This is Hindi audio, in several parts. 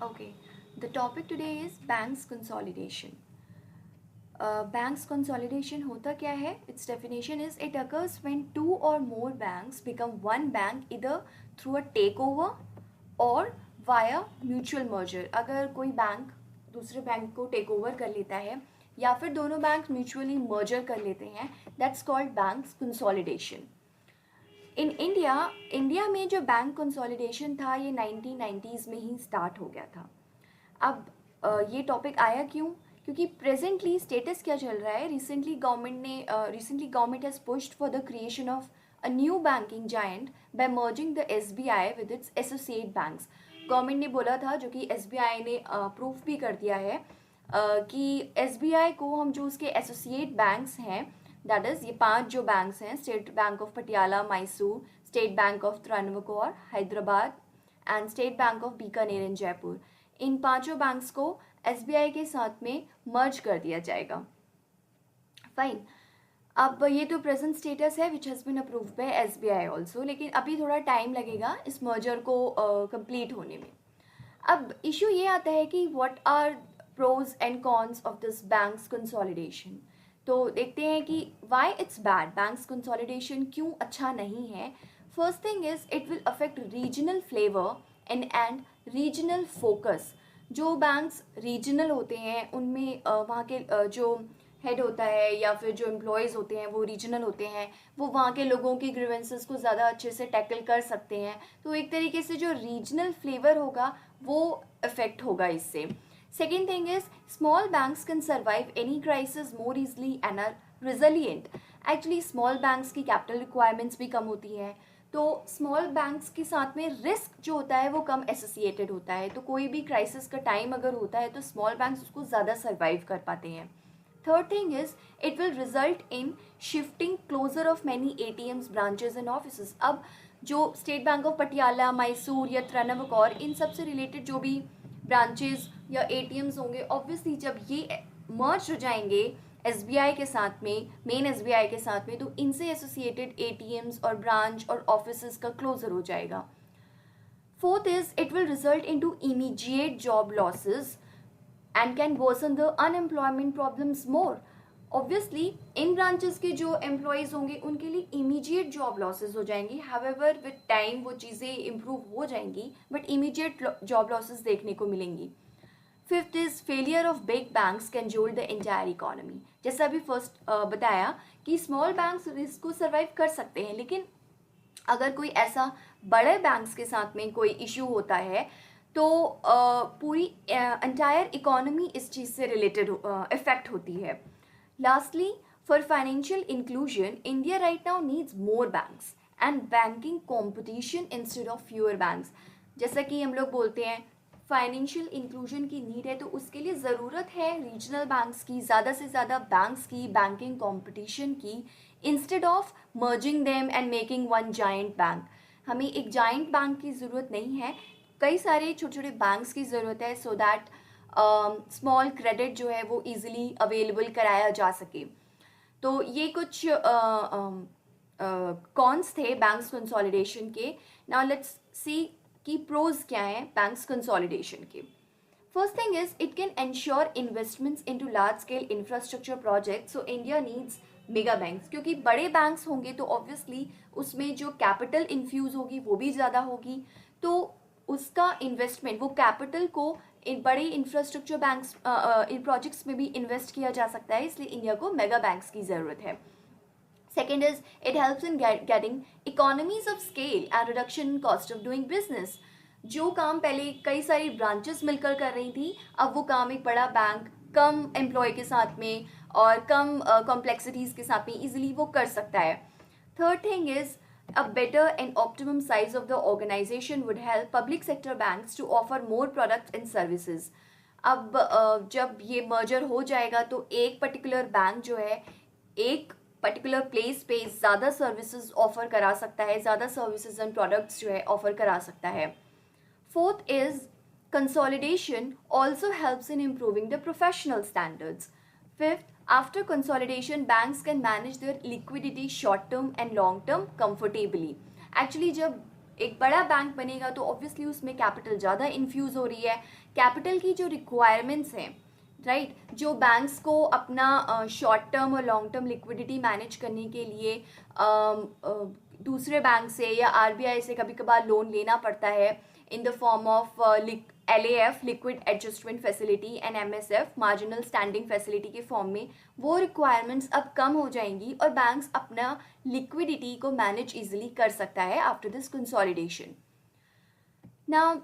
Okay, the topic today is banks consolidation. Banks consolidation होता क्या है? Its definition is it occurs when two or more banks become one bank either through a takeover or via mutual merger. अगर कोई बैंक दूसरे बैंक को टेक ओवर कर लेता है या फिर दोनों बैंक म्यूचुअली मर्जर कर लेते हैं, that's called banks consolidation. In India में जो बैंक कंसोलिडेशन था ये 1990s में ही स्टार्ट हो गया था. अब ये टॉपिक आया क्यों? क्योंकि प्रेजेंटली स्टेटस क्या चल रहा है. Recently government has pushed for the creation of a new banking giant by merging the SBI with its associate banks. Government ने बोला था, जो कि एसबीआई ने प्रूफ भी कर दिया है, कि एसबीआई को हम जो उसके एसोसिएट बैंक्स हैं, दैट इज़ ये 5 जो बैंक्स हैं, state Bank of Patiala, Mysore, state Bank of Travancore, Hyderabad and state Bank of Bikaner in Jaipur, in 5 banks को एसबीआई के साथ में मर्ज कर दिया जाएगा. फाइन. अब ये तो प्रेजेंट स्टेटस है which has been approved by SBI also, लेकिन अभी थोड़ा टाइम लगेगा इस मर्जर को कंप्लीट होने में. अब इशू ये आता है कि what are pros and cons of this banks consolidation. तो देखते हैं कि why it's bad. Banks consolidation क्यों अच्छा नहीं है? First thing is it will affect regional flavour and regional focus. जो बैंक्स रीजनल होते हैं उनमें वहाँ के जो हेड होता है या फिर जो एम्प्लॉयज़ होते हैं वो रीजनल होते हैं, वो वहाँ के लोगों की ग्रीवेंसेस को ज़्यादा अच्छे से टैकल कर सकते हैं. तो एक तरीके से जो रीजनल फ्लेवर होगा वो अफेक्ट होगा इससे. Second thing is small banks can survive any crisis more easily and are resilient. Actually small banks की capital requirements भी कम होती हैं, तो स्मॉल बैंक्स के साथ में रिस्क जो होता है वो कम एसोसिएटेड होता है. तो कोई भी क्राइसिस का टाइम अगर होता है तो स्मॉल बैंक्स उसको ज़्यादा सर्वाइव कर पाते हैं. Third thing is it will result in shifting closure of many ATMs, branches and office. अब जो State Bank of Patiala, Mysore या त्रावणकोर, इन सब से रिलेटेड जो भी ब्रांचेस या एटीएम्स होंगे, ऑब्वियसली जब ये मर्ज हो जाएंगे एसबीआई के साथ में, मेन एसबीआई के साथ में, तो इनसे एसोसिएटेड एटीएम्स और ब्रांच और ऑफिसेस का क्लोजर हो जाएगा. Fourth is it will result into immediate job losses and can worsen the unemployment problems more. Obviously इन ब्रांचेस के जो एम्प्लॉयज़ होंगे उनके लिए इमीडिएट जॉब लॉसेस हो जाएंगी. हाउएवर विद टाइम वो चीज़ें इम्प्रूव हो जाएंगी, बट इमीडिएट जॉब लॉसेस देखने को मिलेंगी. Fifth is failure of big banks can jolt the entire economy. जैसा अभी फर्स्ट बताया कि स्मॉल बैंक्स रिस्क को सर्वाइव कर सकते हैं, लेकिन अगर कोई ऐसा बड़े बैंक्स के साथ में कोई इशू होता है तो पूरी एंटायर इकोनॉमी इस चीज़ से रिलेटेड इफेक्ट होती है. Lastly, for financial inclusion, India right now needs more banks and banking competition instead of fewer banks. जैसा कि हम लोग बोलते हैं फाइनेंशियल इंक्लूजन की नीड है, तो उसके लिए ज़रूरत है रीजनल बैंक्स की, ज़्यादा से ज़्यादा बैंक्स की, बैंकिंग कंपटीशन की, instead of merging them and making one giant bank. हमें एक जाइंट बैंक की ज़रूरत नहीं है, कई सारे छोटे छोटे बैंक्स की ज़रूरत है, सो दैट स्मॉल क्रेडिट जो है वो इजीली अवेलेबल कराया जा सके. तो ये कुछ कॉन्स थे बैंक्स कंसोलिडेशन के. नाउ लेट्स सी कि प्रोज क्या हैं बैंक्स कंसोलिडेशन के. First thing is it can ensure investments into large scale infrastructure project. So India needs mega banks, क्योंकि बड़े बैंक्स होंगे तो ऑब्वियसली उसमें जो कैपिटल इन्फ्यूज होगी वो भी ज़्यादा होगी, तो उसका इन्वेस्टमेंट, वो कैपिटल को इन बड़े इंफ्रास्ट्रक्चर बैंक्स इन प्रोजेक्ट्स में भी इन्वेस्ट किया जा सकता है, इसलिए इंडिया को मेगा बैंक्स की ज़रूरत है. Second is it helps in getting economies of scale and reduction in cost of doing business. जो काम पहले कई सारी ब्रांचेस मिलकर कर रही थी, अब वो काम एक बड़ा बैंक कम एम्प्लॉय के साथ में और कम कॉम्प्लेक्सिटीज़ के साथ में इजीली वो कर सकता है. Third thing is a better and optimum size of the organization would help public sector banks to offer more products and services. अब जब ये मर्जर हो जाएगा तो एक पर्टिकुलर बैंक जो है एक पर्टिकुलर प्लेस पे ज़्यादा सर्विसेज ऑफर करा सकता है, ज़्यादा सर्विसेज एंड प्रोडक्ट्स जो है ऑफर करा सकता है. Fourth is consolidation also helps in improving the professional standards. Fifth, after consolidation, banks can manage their liquidity short term and long term comfortably. Actually, जब एक बड़ा बैंक बनेगा तो ऑब्वियसली उसमें कैपिटल ज़्यादा इन्फ्यूज़ हो रही है। कैपिटल की जो रिक्वायरमेंट्स हैं, राइट, जो बैंक्स को अपना शॉर्ट टर्म और लॉन्ग टर्म लिक्विडिटी मैनेज करने के लिए दूसरे बैंक से या आरबीआई से कभी कभार लोन लेना पड़ता है in the form of LAF, liquid adjustment facility, and MSF, marginal standing facility के फॉर्म में, वो रिक्वायरमेंट्स अब कम हो जाएंगी और बैंक्स अपना लिक्विडिटी को मैनेज इजिली कर सकता है after this consolidation. Now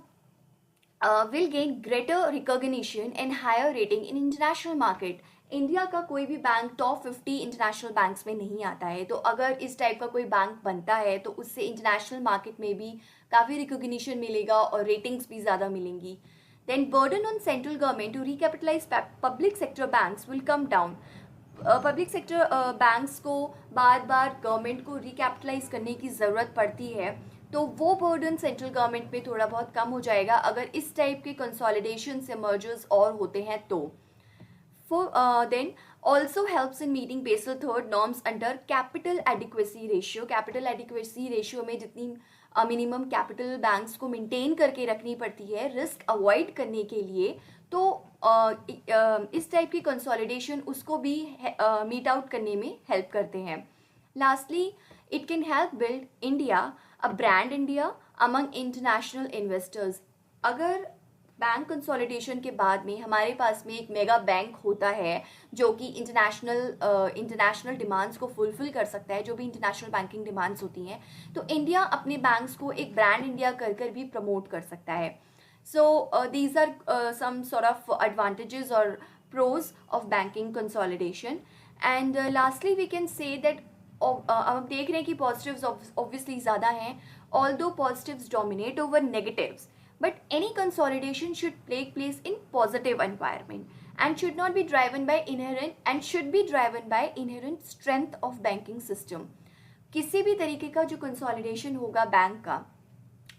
will gain greater recognition and higher rating in international market. India का कोई भी बैंक टॉप 50 इंटरनेशनल बैंक्स में नहीं आता है, तो अगर इस टाइप का कोई बैंक बनता है तो उससे इंटरनेशनल मार्केट में भी काफ़ी रिकॉग्निशन मिलेगा और रेटिंग्स भी ज़्यादा मिलेंगी। Then burden on central government to recapitalise public sector banks will come down. Public sector banks को बार बार गवर्नमेंट को रिकैपिटलाइज करने की ज़रूरत पड़ती है, तो वो बर्डन सेंट्रल गवर्नमेंट पे थोड़ा बहुत कम हो जाएगा अगर इस टाइप के कंसोलिडेशन से मर्जर्स और होते हैं तो। Then also helps in meeting Basel third norms under capital adequacy ratio. Capital adequacy ratio में जितनी मिनिमम कैपिटल बैंक्स को मेंटेन करके रखनी पड़ती है रिस्क अवॉइड करने के लिए, तो इस टाइप की कंसोलिडेशन उसको भी मीट आउट करने में हेल्प करते हैं। Lastly, it can help build India a brand India among international investors. अगर बैंक कंसोलिडेशन के बाद में हमारे पास में एक मेगा बैंक होता है जो कि इंटरनेशनल डिमांड्स को फुलफिल कर सकता है, जो भी इंटरनेशनल बैंकिंग डिमांड्स होती हैं, तो इंडिया अपने बैंक्स को एक ब्रांड इंडिया कर कर भी प्रमोट कर सकता है। So these are some sort of advantages और pros of banking consolidation. And lastly we can say that अब हम देख रहे हैं कि पॉजिटिव्स ऑब्वियसली ज़्यादा हैं, although positives dominate over negatives, but any consolidation should take place in positive environment and should not be driven by inherent strength of banking system. किसी भी तरीके का जो कंसोलिडेशन होगा बैंक का,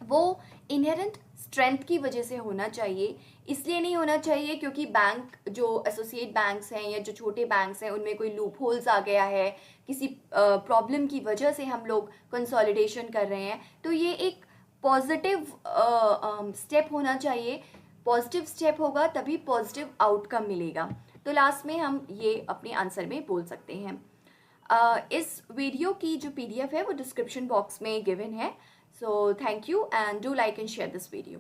वो इनहेरेंट स्ट्रेंथ की वजह से होना चाहिए। इसलिए नहीं होना चाहिए क्योंकि बैंक जो एसोसिएट बैंक्स हैं या जो छोटे बैंक्स हैं उनमें कोई लूप होल्स आ गया है, किसी प्रॉब्लम की वजह से हम लोग कंसोलिडेशन कर रहे हैं, तो ये एक पॉजिटिव स्टेप होना चाहिए। पॉजिटिव स्टेप होगा तभी पॉजिटिव आउटकम मिलेगा। तो लास्ट में हम ये अपने आंसर में बोल सकते हैं। इस वीडियो की जो PDF है वो डिस्क्रिप्शन बॉक्स में गिवन है। So thank you and do like and share this video.